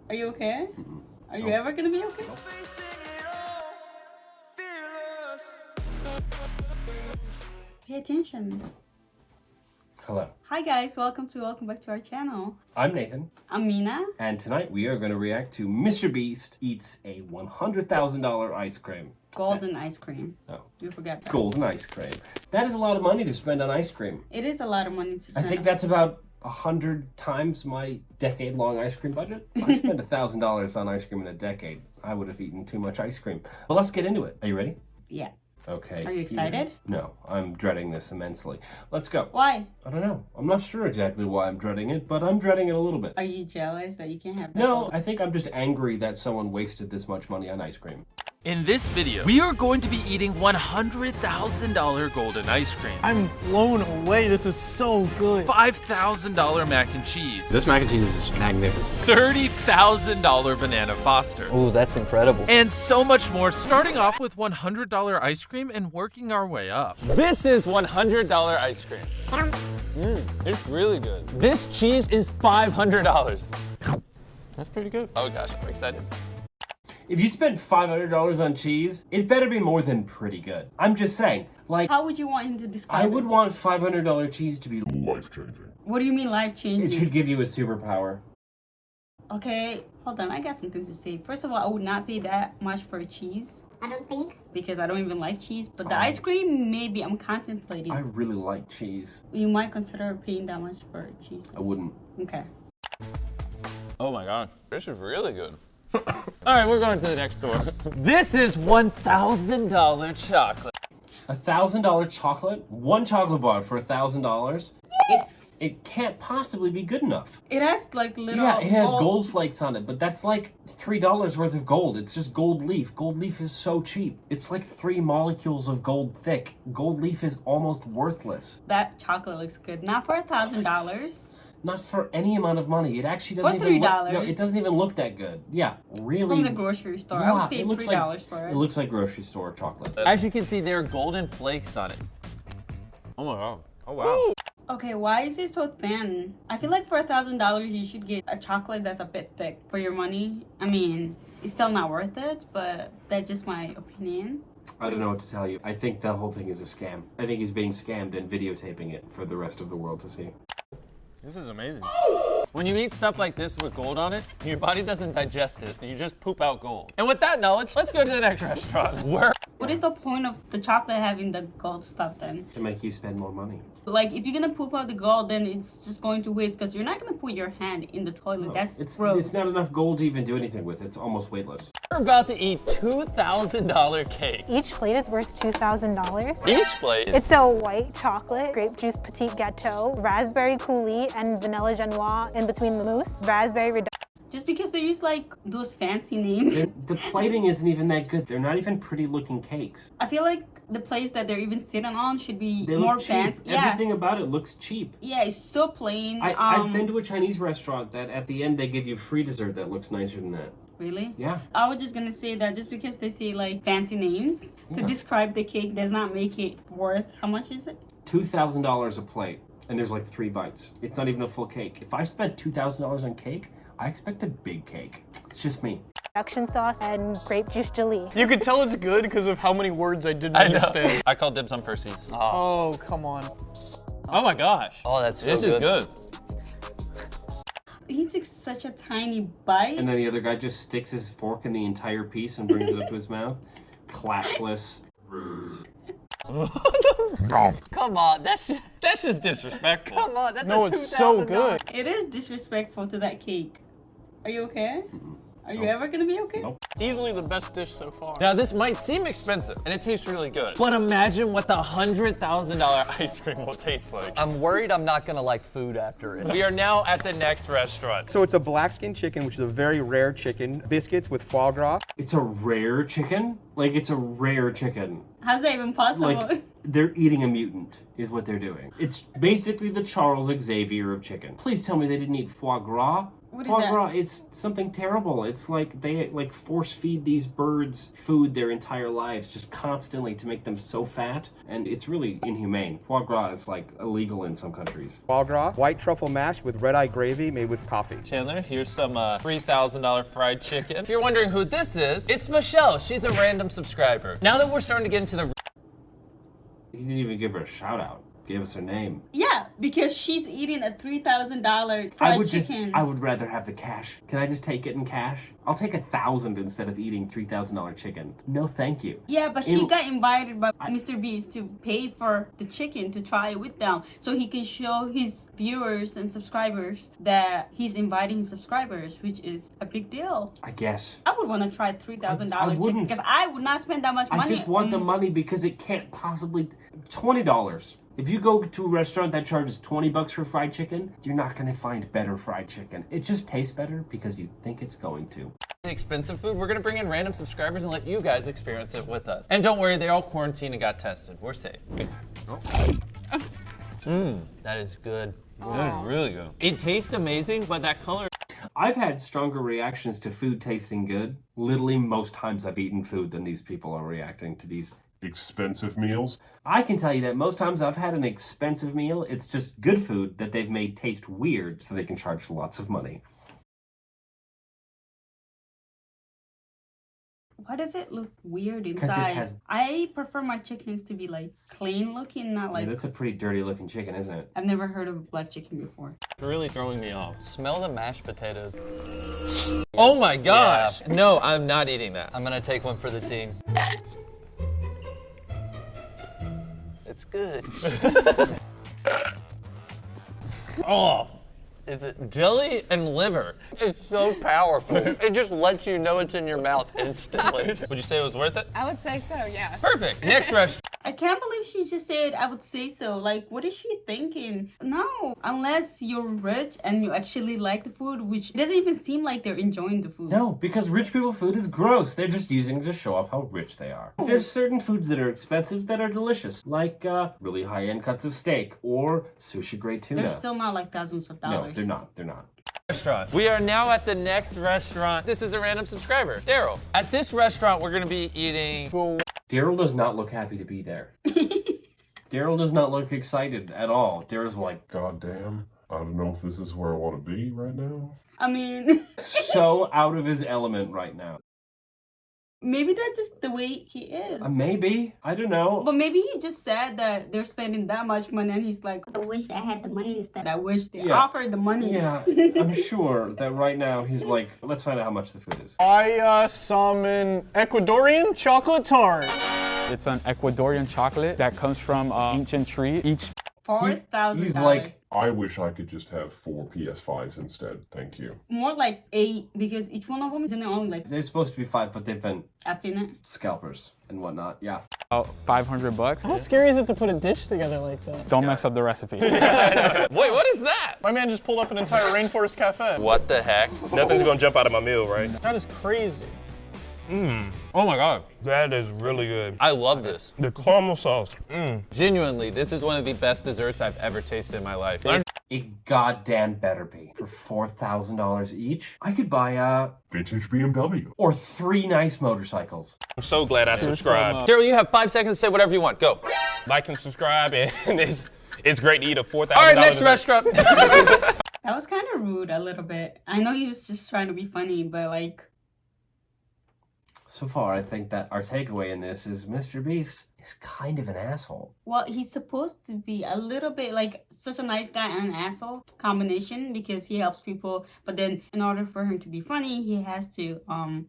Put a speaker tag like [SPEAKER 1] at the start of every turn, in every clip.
[SPEAKER 1] Are you okay? Are you ever gonna be okay? Pay attention.
[SPEAKER 2] Hello.
[SPEAKER 1] Hi guys, welcome back to our channel.
[SPEAKER 2] I'm Nathan.
[SPEAKER 1] I'm Mina.
[SPEAKER 2] And tonight we are going to react to MrBeast eats a $100,000 ice cream.
[SPEAKER 1] Golden ice cream.
[SPEAKER 2] Oh.
[SPEAKER 1] You forgot that.
[SPEAKER 2] Golden ice cream. That is a lot of money to spend on ice cream.
[SPEAKER 1] It is a lot of money to spend.
[SPEAKER 2] I think that's about 100 times my decade-long ice cream budget. If I spent $1,000 on ice cream in a decade, I would have eaten too much ice cream. But let's get into it. Are you ready?
[SPEAKER 1] Yeah.
[SPEAKER 2] Okay.
[SPEAKER 1] Are you excited?
[SPEAKER 2] No, I'm dreading this immensely. Let's go.
[SPEAKER 1] Why?
[SPEAKER 2] I don't know. I'm not sure exactly why I'm dreading it, but I'm dreading it a little bit.
[SPEAKER 1] Are you jealous that you can't have that?
[SPEAKER 2] No, I think I'm just angry that someone wasted this much money on ice cream.
[SPEAKER 3] In this video, we are going to be eating $100,000 golden ice cream,
[SPEAKER 4] I'm blown away. This is so good.
[SPEAKER 3] $5,000 mac and cheese,
[SPEAKER 5] This mac and cheese is magnificent.
[SPEAKER 3] $30,000 banana foster,
[SPEAKER 5] Ooh, that's incredible.
[SPEAKER 3] and so much more, starting off with $100 ice cream and working our way up.
[SPEAKER 4] This is $100 ice cream. It's really good. This cheese is $500. That's pretty good. Oh gosh, I'm excited.
[SPEAKER 2] If you spend $500 on cheese, it better be more than pretty good. I'm just saying, like,
[SPEAKER 1] How would you want him to describe
[SPEAKER 2] I
[SPEAKER 1] it?
[SPEAKER 2] would want $500 cheese to be life-changing.
[SPEAKER 1] What do you mean life-changing?
[SPEAKER 2] It should give you a superpower.
[SPEAKER 1] Okay, hold on. I got something to say. First of all, I would not pay that much for a cheese.
[SPEAKER 6] I don't think.
[SPEAKER 1] Because I don't even like cheese. But the ice cream, maybe I'm contemplating.
[SPEAKER 2] I really like cheese.
[SPEAKER 1] You might consider paying that much for cheese.
[SPEAKER 2] I wouldn't.
[SPEAKER 1] Okay.
[SPEAKER 4] Oh my god, this is really good. All right, we're going to the next door. This is $1,000 chocolate.
[SPEAKER 2] $1,000 chocolate? One chocolate bar for $1,000? It can't possibly be good enough.
[SPEAKER 1] It has like little.
[SPEAKER 2] Yeah, it has gold flakes on it, but that's like $3 worth of gold. It's just gold leaf. Gold leaf is so cheap. It's like 3 molecules of gold thick. Gold leaf is almost worthless.
[SPEAKER 1] That chocolate looks good. Not for $1,000.
[SPEAKER 2] Not for any amount of money. It actually doesn't
[SPEAKER 1] For
[SPEAKER 2] even
[SPEAKER 1] $3.
[SPEAKER 2] look, no, it doesn't even look that good. Yeah, really.
[SPEAKER 1] From the grocery store.
[SPEAKER 2] Yeah,
[SPEAKER 1] I would pay
[SPEAKER 2] it looks
[SPEAKER 1] $3 for it.
[SPEAKER 2] It looks like grocery store chocolate.
[SPEAKER 4] As you can see, there are golden flakes on it. Oh my god. Oh wow.
[SPEAKER 1] Okay, why is it so thin? I feel like for $1,000 you should get a chocolate that's a bit thick for your money. I mean, it's still not worth it, but that's just my opinion.
[SPEAKER 2] I don't know what to tell you. I think the whole thing is a scam. I think he's being scammed and videotaping it for the rest of the world to see.
[SPEAKER 4] This is amazing. When you eat stuff like this with gold on it, your body doesn't digest it, and you just poop out gold. And with that knowledge, let's go to the next restaurant.
[SPEAKER 1] What is the point of the chocolate having the gold stuff then?
[SPEAKER 2] To make you spend more money.
[SPEAKER 1] Like, if you're gonna poop out the gold, then it's just going to waste because you're not gonna put your hand in the toilet. That's gross.
[SPEAKER 2] It's not enough gold to even do anything with. It's almost weightless.
[SPEAKER 4] We're about to eat $2,000 cake.
[SPEAKER 6] Each plate is worth $2,000.
[SPEAKER 4] Each plate?
[SPEAKER 6] It's a white chocolate, grape juice petite gâteau, raspberry coulis, and vanilla genoise in between the mousse, raspberry reduction.
[SPEAKER 1] Just because they use like those fancy names.
[SPEAKER 2] The plating isn't even that good. They're not even pretty looking cakes.
[SPEAKER 1] I feel like the place that they're even sitting on should be
[SPEAKER 2] They
[SPEAKER 1] more
[SPEAKER 2] look cheap.
[SPEAKER 1] fancy. Yeah.
[SPEAKER 2] Everything about it looks cheap.
[SPEAKER 1] Yeah, it's so plain.
[SPEAKER 2] I've been to a Chinese restaurant that at the end they give you free dessert that looks nicer than that.
[SPEAKER 1] Really?
[SPEAKER 2] Yeah.
[SPEAKER 1] I was just gonna say that just because they say like fancy names to describe the cake does not make it worth. How much is it?
[SPEAKER 2] $2,000 a plate, and there's like 3 bites. It's not even a full cake. If I spent $2,000 on cake, I expect a big cake. It's just me.
[SPEAKER 6] Production sauce and grape juice jelly.
[SPEAKER 7] You can tell it's good because of how many words I didn't understand.
[SPEAKER 4] I call dibs on Percy's.
[SPEAKER 7] Oh, come on.
[SPEAKER 4] Oh my gosh.
[SPEAKER 5] Oh, that's so
[SPEAKER 4] This is good.
[SPEAKER 1] He took such a tiny bite.
[SPEAKER 2] And then the other guy just sticks his fork in the entire piece and brings it up to his mouth. Classless. Ruse.
[SPEAKER 4] Come on, that's just disrespectful. Come on, that's
[SPEAKER 7] No,
[SPEAKER 4] a $2,000.
[SPEAKER 7] it's so good.
[SPEAKER 1] It is disrespectful to that cake. Are you okay? Are you ever gonna be okay?
[SPEAKER 2] Nope.
[SPEAKER 7] Easily the best dish so far.
[SPEAKER 4] Now this might seem expensive, and it tastes really good. But imagine what the $100,000 ice cream will taste like.
[SPEAKER 5] I'm worried I'm not gonna like food after it.
[SPEAKER 4] We are now at the next restaurant.
[SPEAKER 8] So it's a black skin chicken, which is a very rare chicken. Biscuits with foie gras.
[SPEAKER 2] It's a rare chicken? Like, it's a rare chicken.
[SPEAKER 1] How's that even possible?
[SPEAKER 2] Like, they're eating a mutant, is what they're doing. It's basically the Charles Xavier of chicken. Please tell me they didn't eat foie gras.
[SPEAKER 1] What is
[SPEAKER 2] Foie
[SPEAKER 1] that?
[SPEAKER 2] gras is something terrible. It's like they like force feed these birds food their entire lives just constantly to make them so fat, and it's really inhumane. Foie gras is like illegal in some countries.
[SPEAKER 8] Foie gras, white truffle mash with red-eye gravy made with coffee.
[SPEAKER 4] Chandler, here's some $3,000 fried chicken. If you're wondering who this is, it's Michelle. She's a random subscriber. Now that we're starting to get into the
[SPEAKER 2] He didn't even give her a shout out. Gave us her name.
[SPEAKER 1] Yeah, because she's eating a $3,000 fried chicken.
[SPEAKER 2] I would rather have the cash. Can I just take it in cash? I'll take 1,000 instead of eating $3,000 chicken. No, thank you.
[SPEAKER 1] Yeah, but she got invited by MrBeast to pay for the chicken to try it with them, so he can show his viewers and subscribers that he's inviting his subscribers, which is a big deal.
[SPEAKER 2] I guess.
[SPEAKER 1] I would want to try $3,000 chicken
[SPEAKER 2] wouldn't.
[SPEAKER 1] because I would not spend that much money.
[SPEAKER 2] I just want the money because it can't possibly... $20. If you go to a restaurant that charges $20 for fried chicken, you're not gonna find better fried chicken. It just tastes better because you think it's going to.
[SPEAKER 4] expensive food, we're gonna bring in random subscribers and let you guys experience it with us. And don't worry, they all quarantined and got tested. We're safe. That is good. That is really good. It tastes amazing, but that color...
[SPEAKER 2] I've had stronger reactions to food tasting good. Literally most times I've eaten food than these people are reacting to these
[SPEAKER 9] expensive meals.
[SPEAKER 2] I can tell you that most times I've had an expensive meal, it's just good food that they've made taste weird so they can charge lots of money.
[SPEAKER 1] Why does it look weird inside? I prefer my chickens to be like clean looking, not like...
[SPEAKER 2] Yeah, that's a pretty dirty looking chicken, isn't it?
[SPEAKER 1] I've never heard of black chicken before.
[SPEAKER 4] It's really throwing me off. Smell the mashed potatoes. Oh my gosh! Yeah. No, I'm not eating that. I'm gonna take one for the team. It's good. Oh, is it jelly and liver? It's so powerful. It just lets you know it's in your mouth instantly. Would you say it was worth it?
[SPEAKER 10] I would say so, yeah.
[SPEAKER 4] Perfect. Next restaurant.
[SPEAKER 1] I can't believe she just said, I would say so. Like, what is she thinking? No, unless you're rich and you actually like the food, which doesn't even seem like they're enjoying the food.
[SPEAKER 2] No, because rich people food is gross. They're just using it to show off how rich they are. There's certain foods that are expensive that are delicious, like really high-end cuts of steak or sushi-grade tuna.
[SPEAKER 1] They're still not like thousands of dollars.
[SPEAKER 2] No, they're not. They're not.
[SPEAKER 4] Restaurant. We are now at the next restaurant. This is a random subscriber, Daryl. At this restaurant, we're gonna be eating...
[SPEAKER 2] Daryl does not look happy to be there. Daryl does not look excited at all. Daryl's like,
[SPEAKER 9] God damn, I don't know if this is where I want to be right now.
[SPEAKER 1] I mean...
[SPEAKER 2] so out of his element right now.
[SPEAKER 1] Maybe that's just the way he is.
[SPEAKER 2] Maybe. I don't know.
[SPEAKER 1] But maybe he just said that they're spending that much money and he's like, I wish I had the money instead. I wish they offered the money.
[SPEAKER 2] Yeah, I'm sure that right now he's like, let's find out how much the food is.
[SPEAKER 7] I summon Ecuadorian chocolate tart.
[SPEAKER 11] It's an Ecuadorian chocolate that comes from ancient tree. Each
[SPEAKER 1] $4,000.
[SPEAKER 2] He's like,
[SPEAKER 9] I wish I could just have 4 PS5s instead. Thank you.
[SPEAKER 1] More like 8 because each one of them is only like...
[SPEAKER 2] They're supposed to be 5, but they've been
[SPEAKER 1] upping it.
[SPEAKER 2] Scalpers and whatnot. Yeah.
[SPEAKER 11] About $500.
[SPEAKER 7] How scary is it to put a dish together like that?
[SPEAKER 11] Don't mess up the recipe.
[SPEAKER 4] Wait, what is that?
[SPEAKER 7] My man just pulled up an entire rainforest cafe.
[SPEAKER 4] What the heck?
[SPEAKER 12] Nothing's gonna jump out of my meal, right?
[SPEAKER 7] That is crazy.
[SPEAKER 4] Oh my God.
[SPEAKER 12] That is really good.
[SPEAKER 4] I love this.
[SPEAKER 12] The caramel sauce.
[SPEAKER 4] Genuinely, this is one of the best desserts I've ever tasted in my life.
[SPEAKER 2] It goddamn better be. For $4,000 each, I could buy a
[SPEAKER 9] vintage BMW.
[SPEAKER 2] Or 3 nice motorcycles.
[SPEAKER 12] I'm so glad I subscribed.
[SPEAKER 4] Daryl, you have 5 seconds to say whatever you want. Go.
[SPEAKER 12] Like and subscribe, and it's great to eat a $4,000.
[SPEAKER 4] All right, next restaurant.
[SPEAKER 1] That was kind of rude a little bit. I know he was just trying to be funny, but like...
[SPEAKER 2] So far, I think that our takeaway in this is MrBeast is kind of an asshole.
[SPEAKER 1] Well, he's supposed to be a little bit like such a nice guy and an asshole combination because he helps people. But then in order for him to be funny, he has to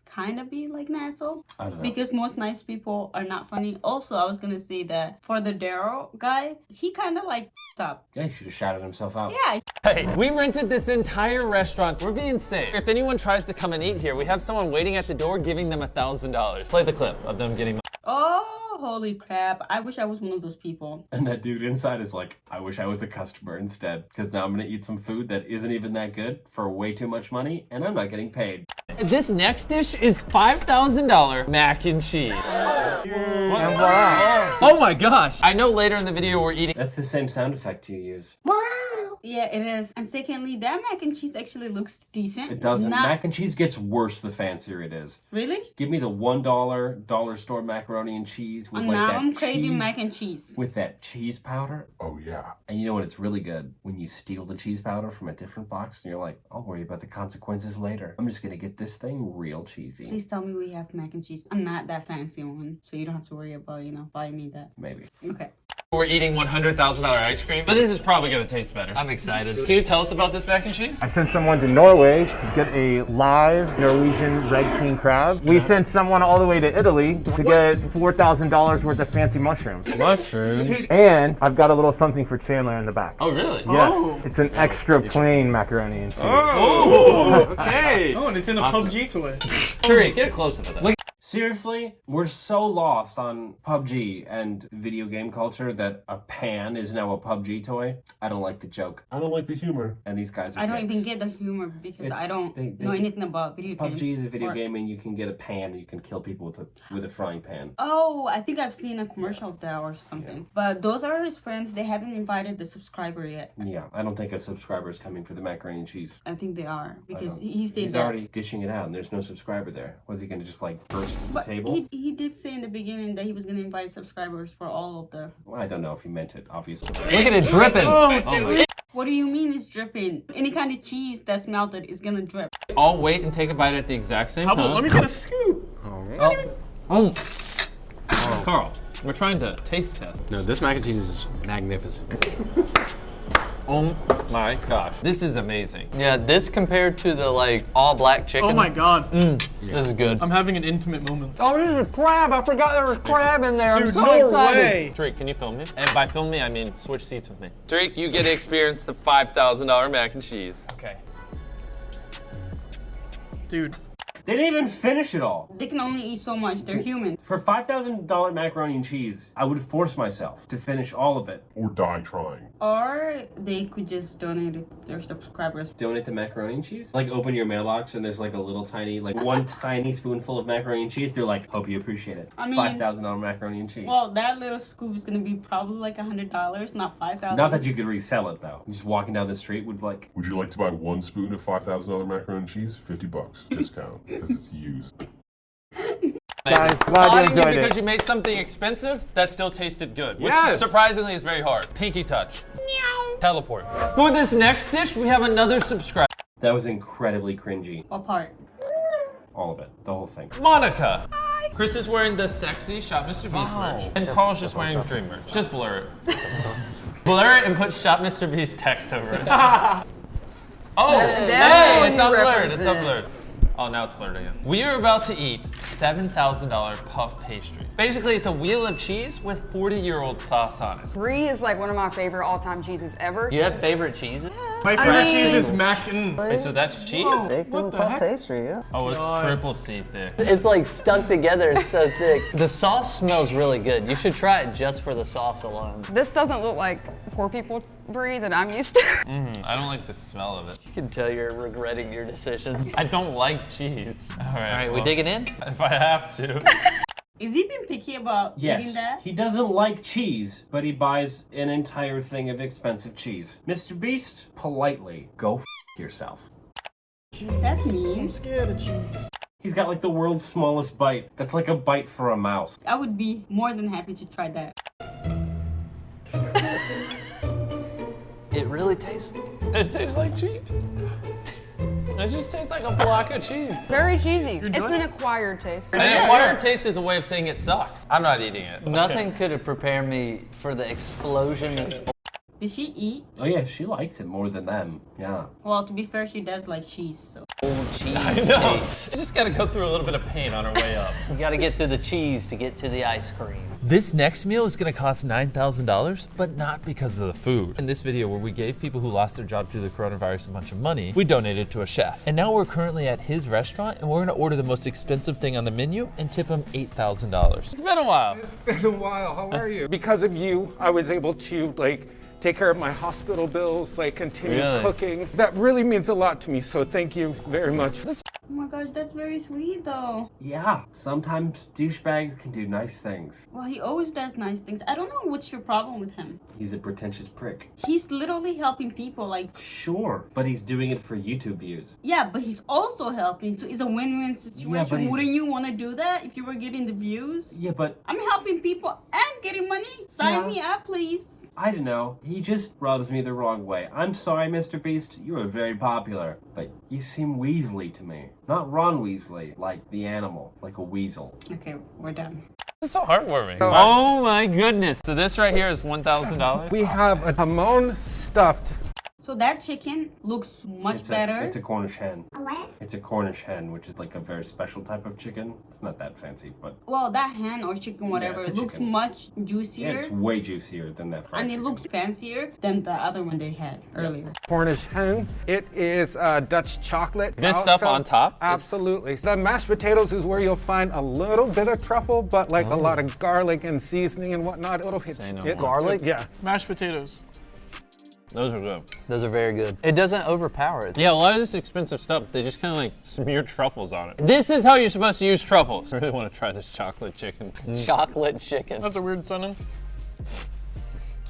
[SPEAKER 1] kind of be like an asshole.
[SPEAKER 2] I don't know.
[SPEAKER 1] Because most nice people are not funny. Also, I was going to say that for the Daryl guy, he kind of like stopped.
[SPEAKER 2] Yeah, he should have shouted himself out.
[SPEAKER 1] Yeah.
[SPEAKER 4] Hey, we rented this entire restaurant. We're being safe. If anyone tries to come and eat here, we have someone waiting at the door giving them $1,000. Play the clip of them getting...
[SPEAKER 1] Oh, holy crap. I wish I was one of those people.
[SPEAKER 2] And that dude inside is like, I wish I was a customer instead, because now I'm going to eat some food that isn't even that good for way too much money, and I'm not getting paid.
[SPEAKER 4] This next dish is $5,000 mac and cheese. Oh my gosh. I know later in the video we're eating...
[SPEAKER 2] That's the same sound effect you use.
[SPEAKER 1] Wow. though. Yeah, it is. And secondly, that mac and cheese actually looks decent.
[SPEAKER 2] It doesn't. Mac and cheese gets worse the fancier it is.
[SPEAKER 1] Really?
[SPEAKER 2] Give me the $1 dollar store macaroni and cheese with like
[SPEAKER 1] now
[SPEAKER 2] that
[SPEAKER 1] I'm craving
[SPEAKER 2] cheese,
[SPEAKER 1] mac and cheese.
[SPEAKER 2] with that cheese powder.
[SPEAKER 9] Oh yeah.
[SPEAKER 2] And you know what? It's really good when you steal the cheese powder from a different box and you're like, I'll worry about the consequences later. I'm just gonna get this thing real cheesy.
[SPEAKER 1] Please tell me we have mac and cheese. I'm not that fancy one, so you don't have to worry about, buying me that.
[SPEAKER 2] Maybe.
[SPEAKER 1] Okay.
[SPEAKER 4] We're eating $100,000 ice cream, but this is probably gonna taste better. I'm excited. Can you tell us about this mac and cheese?
[SPEAKER 10] I sent someone to Norway to get a live Norwegian red king crab. We sent someone all the way to Italy to get $4,000 worth of fancy mushrooms.
[SPEAKER 4] Mushrooms?
[SPEAKER 10] And I've got a little something for Chandler in the back.
[SPEAKER 4] Oh, really?
[SPEAKER 10] Yes.
[SPEAKER 7] Oh.
[SPEAKER 10] It's an extra plain macaroni and cheese.
[SPEAKER 4] Oh, okay.
[SPEAKER 7] Oh, and it's in a PUBG toy.
[SPEAKER 4] Hurry, get closer to that.
[SPEAKER 2] Seriously, we're so lost on PUBG and video game culture that a pan is now a PUBG toy. I don't like the joke.
[SPEAKER 9] I don't like the humor.
[SPEAKER 2] And these guys are
[SPEAKER 1] I don't
[SPEAKER 2] dicks.
[SPEAKER 1] even get the humor because I don't
[SPEAKER 2] they
[SPEAKER 1] know anything about video games.
[SPEAKER 2] PUBG is a video game and you can get a pan and you can kill people with a frying pan.
[SPEAKER 1] Oh, I think I've seen a commercial of that or something. Yeah. But those are his friends. They haven't invited the subscriber yet.
[SPEAKER 2] Yeah, I don't think a subscriber is coming for the macaroni and cheese.
[SPEAKER 1] I think they are because he stayed
[SPEAKER 2] He's
[SPEAKER 1] there.
[SPEAKER 2] already dishing it out and there's no subscriber there. Was he going to just like burst the table?
[SPEAKER 1] He did say in the beginning that he was going to invite subscribers for all of the...
[SPEAKER 2] Well, I don't know if he meant it, obviously.
[SPEAKER 5] Look at it dripping.
[SPEAKER 1] What do you mean it's dripping? Any kind of cheese that's melted is going to drip.
[SPEAKER 4] I'll wait and take a bite at the exact same time.
[SPEAKER 7] Let me get a scoop.
[SPEAKER 4] Oh. Carl, we're trying to taste test.
[SPEAKER 5] No, this mac and cheese is magnificent.
[SPEAKER 4] Oh my gosh. This is amazing.
[SPEAKER 5] Yeah, this compared to the all black chicken.
[SPEAKER 7] Oh my god.
[SPEAKER 5] This is good.
[SPEAKER 7] I'm having an intimate moment.
[SPEAKER 5] Oh, this is a crab. I forgot there was crab in there.
[SPEAKER 7] Dude,
[SPEAKER 5] I'm so
[SPEAKER 7] no
[SPEAKER 5] excited.
[SPEAKER 7] way.
[SPEAKER 4] Drake, can you film me? And by film me, I mean switch seats with me. Drake, you get to experience the $5,000 mac and cheese.
[SPEAKER 7] Okay. Dude.
[SPEAKER 2] They didn't even finish it all.
[SPEAKER 1] They can only eat so much. They're human.
[SPEAKER 2] For $5,000 macaroni and cheese, I would force myself to finish all of it.
[SPEAKER 9] Or die trying.
[SPEAKER 1] Or they could just donate it to their subscribers.
[SPEAKER 2] Donate the macaroni and cheese? Like open your mailbox and there's like a little tiny, like one tiny spoonful of macaroni and cheese. They're like, hope you appreciate it. It's $5,000 macaroni and cheese.
[SPEAKER 1] Well, that little scoop is going to be probably like $100, not $5,000.
[SPEAKER 2] Not that you could resell it though. Just walking down the street would like...
[SPEAKER 9] Would you like to buy one spoon of $5,000 macaroni and cheese? $50 discount because it's used.
[SPEAKER 10] Guys, glad you enjoyed it.
[SPEAKER 4] Because you made something expensive that still tasted good, which
[SPEAKER 5] Yes.
[SPEAKER 4] surprisingly is very hard. Pinky touch. Teleport. For this next dish, we have another subscriber.
[SPEAKER 2] That was incredibly cringy.
[SPEAKER 1] What part?
[SPEAKER 2] All of it. The whole thing.
[SPEAKER 4] Monica. Hi. Chris is wearing the sexy Shop MrBeast merch. And Carl's just wearing dream merch. Just blur it. Blur it and put Shop MrBeast text over it. Oh, hey, it's unblurred. It's unblurred. Oh, now it's blurred again. We are about to eat $7,000 puff pastry. Basically, it's a wheel of cheese with 40-year-old sauce on it.
[SPEAKER 13] Brie is like one of my favorite all-time cheeses ever.
[SPEAKER 5] You have favorite cheeses?
[SPEAKER 7] My favorite cheese is mac and...
[SPEAKER 4] Wait, so that's cheese?
[SPEAKER 7] What the heck?
[SPEAKER 14] Pastry, yeah.
[SPEAKER 4] Oh, it's triple C thick.
[SPEAKER 5] It's like stuck together, it's so thick. The sauce smells really good. You should try it just for the sauce alone.
[SPEAKER 13] This doesn't look like poor people Brie that I'm used to.
[SPEAKER 4] I don't like the smell of it.
[SPEAKER 5] You can tell you're regretting your decisions.
[SPEAKER 4] I don't like cheese. All right,
[SPEAKER 5] we digging in?
[SPEAKER 4] If I have to.
[SPEAKER 1] Is he being picky about eating that?
[SPEAKER 2] He doesn't like cheese, but he buys an entire thing of expensive cheese. MrBeast, politely, go f yourself.
[SPEAKER 1] That's mean.
[SPEAKER 7] I'm scared of cheese.
[SPEAKER 2] He's got like the world's smallest bite. That's like a bite for a mouse.
[SPEAKER 1] I would be more than happy to try that.
[SPEAKER 5] It really tastes...
[SPEAKER 4] It tastes like cheese. It just tastes like a block of cheese.
[SPEAKER 13] Very cheesy. It's an acquired taste.
[SPEAKER 4] An acquired taste is a way of saying it sucks. I'm not eating it.
[SPEAKER 5] Nothing could have prepared me for the explosion of...
[SPEAKER 1] Did she eat?
[SPEAKER 2] Oh yeah, she likes it more than them. Yeah.
[SPEAKER 1] Well, to be fair, she does like cheese, so.
[SPEAKER 5] Old cheese
[SPEAKER 4] I know.
[SPEAKER 5] taste.
[SPEAKER 4] We just gotta go through a little bit of pain on our way up.
[SPEAKER 5] You gotta get through the cheese to get to the ice cream.
[SPEAKER 3] This next meal is gonna cost $9,000, but not because of the food. In this video where we gave people who lost their job due to the coronavirus a bunch of money, we donated to a chef. And now we're currently at his restaurant and we're gonna order the most expensive thing on the menu and tip him $8,000. It's been a while.
[SPEAKER 15] It's been a while, how are you? Because of you, I was able to take care of my hospital bills, continue cooking. That really means a lot to me, so thank you very much.
[SPEAKER 1] Oh my gosh, that's very sweet though.
[SPEAKER 2] Yeah, sometimes douchebags can do nice things.
[SPEAKER 1] Well, he always does nice things. I don't know what's your problem with him.
[SPEAKER 2] He's a pretentious prick.
[SPEAKER 1] He's literally helping people, like...
[SPEAKER 2] Sure, but he's doing it for YouTube views.
[SPEAKER 1] Yeah, but he's also helping, so it's a win-win situation.
[SPEAKER 2] Yeah, but
[SPEAKER 1] Wouldn't you want to do that if you were getting the views?
[SPEAKER 2] Yeah, but...
[SPEAKER 1] I'm helping people and getting money. Sign me up, please.
[SPEAKER 2] I don't know. He just rubs me the wrong way. I'm sorry, Mr. Beast. You are very popular, but you seem Weasley to me. Not Ron Weasley, like the animal, like a weasel.
[SPEAKER 1] Okay, we're done.
[SPEAKER 4] It's so heartwarming. Oh my goodness. So this right here is $1,000?
[SPEAKER 15] We have a hamon stuffed.
[SPEAKER 1] So that chicken looks much better.
[SPEAKER 2] It's a Cornish hen.
[SPEAKER 6] A what?
[SPEAKER 2] It's a Cornish hen, which is like a very special type of chicken. It's not that fancy, but...
[SPEAKER 1] Well, that hen or chicken, whatever,
[SPEAKER 2] it's a
[SPEAKER 1] it looks
[SPEAKER 2] chicken.
[SPEAKER 1] much juicier.
[SPEAKER 2] Yeah, it's way juicier than that fried
[SPEAKER 1] And it
[SPEAKER 2] chicken.
[SPEAKER 1] looks fancier than the other one they had earlier.
[SPEAKER 15] Cornish hen. It is Dutch chocolate.
[SPEAKER 4] This stuff on top?
[SPEAKER 15] Absolutely. The mashed potatoes is where you'll find a little bit of truffle, but like a lot of garlic and seasoning and whatnot. It'll hit
[SPEAKER 5] Garlic?
[SPEAKER 15] Yeah.
[SPEAKER 7] Mashed potatoes.
[SPEAKER 4] Those are good.
[SPEAKER 5] Those are very good. It doesn't overpower it.
[SPEAKER 4] Yeah, a lot of this expensive stuff, they just kind of like smear truffles on it. This is how you're supposed to use truffles. I really want to try this chocolate chicken.
[SPEAKER 5] Chocolate chicken.
[SPEAKER 7] That's a weird sentence.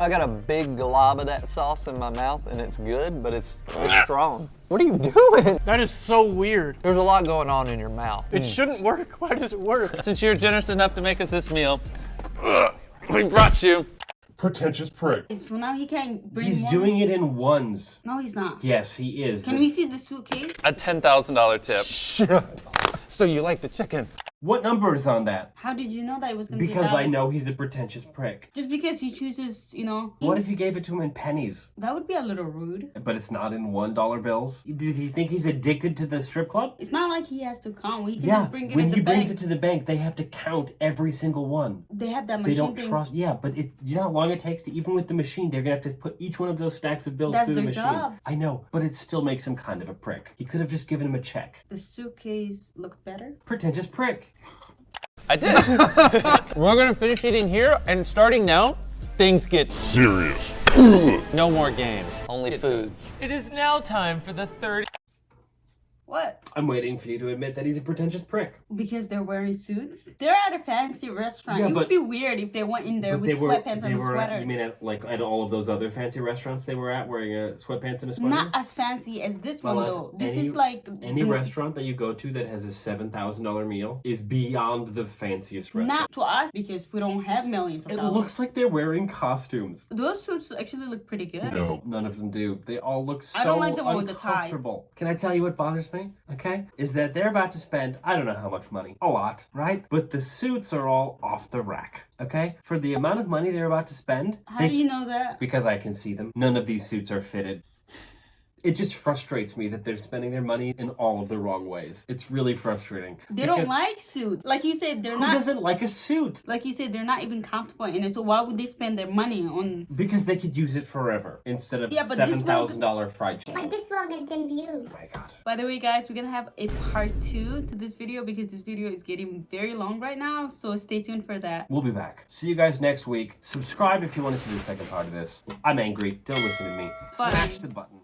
[SPEAKER 5] I got a big glob of that sauce in my mouth, and it's good, but it's strong. What are you doing?
[SPEAKER 7] That is so weird.
[SPEAKER 5] There's a lot going on in your mouth.
[SPEAKER 7] It shouldn't work. Why does it work?
[SPEAKER 4] Since you're generous enough to make us this meal, we brought you.
[SPEAKER 9] Pretentious prick.
[SPEAKER 1] So now he can't bring
[SPEAKER 2] He's
[SPEAKER 1] more?
[SPEAKER 2] doing it in ones.
[SPEAKER 1] No, he's not.
[SPEAKER 2] Yes, he is.
[SPEAKER 1] Can we see the suitcase?
[SPEAKER 4] A $10,000 tip.
[SPEAKER 15] So you like the chicken?
[SPEAKER 2] What number is on that?
[SPEAKER 1] How did you know that it was going to be
[SPEAKER 2] Because
[SPEAKER 1] that?
[SPEAKER 2] I know he's a pretentious prick.
[SPEAKER 1] Just because he chooses, you know.
[SPEAKER 2] What if you gave it to him in pennies?
[SPEAKER 1] That would be a little rude.
[SPEAKER 2] But it's not in $1 bills? Did he think he's addicted to the strip club?
[SPEAKER 1] It's not like he has to count. He can
[SPEAKER 2] Yeah,
[SPEAKER 1] just bring it
[SPEAKER 2] when
[SPEAKER 1] in the
[SPEAKER 2] he brings
[SPEAKER 1] bank.
[SPEAKER 2] it to the bank, they have to count every single one.
[SPEAKER 1] They have that
[SPEAKER 2] They
[SPEAKER 1] machine
[SPEAKER 2] don't
[SPEAKER 1] thing.
[SPEAKER 2] trust. Yeah, but you know how long it takes to, even with the machine, they're gonna have to put each one of those stacks of bills
[SPEAKER 1] That's
[SPEAKER 2] through the
[SPEAKER 1] their
[SPEAKER 2] machine.
[SPEAKER 1] job.
[SPEAKER 2] I know, but it still makes him kind of a prick. He could have just given him a check.
[SPEAKER 1] The suitcase looked better.
[SPEAKER 2] Pretentious prick.
[SPEAKER 4] I did. We're gonna finish eating here, and starting now, things get
[SPEAKER 9] serious.
[SPEAKER 4] No more games.
[SPEAKER 5] Only food.
[SPEAKER 3] It is now time for the third.
[SPEAKER 1] What?
[SPEAKER 2] I'm waiting for you to admit that he's a pretentious prick.
[SPEAKER 1] Because they're wearing suits? They're at a fancy restaurant.
[SPEAKER 2] Yeah,
[SPEAKER 1] it
[SPEAKER 2] but-
[SPEAKER 1] would be weird if they went in there
[SPEAKER 2] But
[SPEAKER 1] with sweatpants and a
[SPEAKER 2] were
[SPEAKER 1] sweater.
[SPEAKER 2] You mean at all of those other fancy restaurants they were at wearing sweatpants and a sweater?
[SPEAKER 1] Not as fancy as this one
[SPEAKER 2] Well,
[SPEAKER 1] though. This
[SPEAKER 2] any-
[SPEAKER 1] is like
[SPEAKER 2] Any restaurant that you go to that has a $7,000 meal is beyond the fanciest restaurant.
[SPEAKER 1] not to us because we don't have millions of
[SPEAKER 2] It
[SPEAKER 1] dollars.
[SPEAKER 2] looks like they're wearing costumes.
[SPEAKER 1] Those suits actually look pretty good.
[SPEAKER 9] No.
[SPEAKER 2] None of them do. They all look so
[SPEAKER 1] I don't like the one with the tie.
[SPEAKER 2] uncomfortable. Can I tell you what bothers me? Okay? Is that they're about to spend, I don't know how much money. A lot, right? But the suits are all off the rack. Okay? For the amount of money they're about to spend.
[SPEAKER 1] How do you know that?
[SPEAKER 2] Because I can see them. None of these suits are fitted. It just frustrates me that they're spending their money in all of the wrong ways. It's really frustrating.
[SPEAKER 1] They don't
[SPEAKER 2] Because
[SPEAKER 1] like suits. Like you said, they're
[SPEAKER 2] who
[SPEAKER 1] not.
[SPEAKER 2] doesn't like a suit?
[SPEAKER 1] Like you said, they're not even comfortable in it. So why would they spend their money on?
[SPEAKER 2] Because they could use it forever instead of
[SPEAKER 1] Yeah, but this will-
[SPEAKER 2] $7,000 fried chicken.
[SPEAKER 6] But this will get them views.
[SPEAKER 2] Oh my God.
[SPEAKER 1] By the way, guys, we're gonna have a part 2 to this video because this video is getting very long right now. So stay tuned for that.
[SPEAKER 2] We'll be back. See you guys next week. Subscribe if you want to see the second part of this. I'm angry. Don't listen to me.
[SPEAKER 1] Bye.
[SPEAKER 2] Smash the button.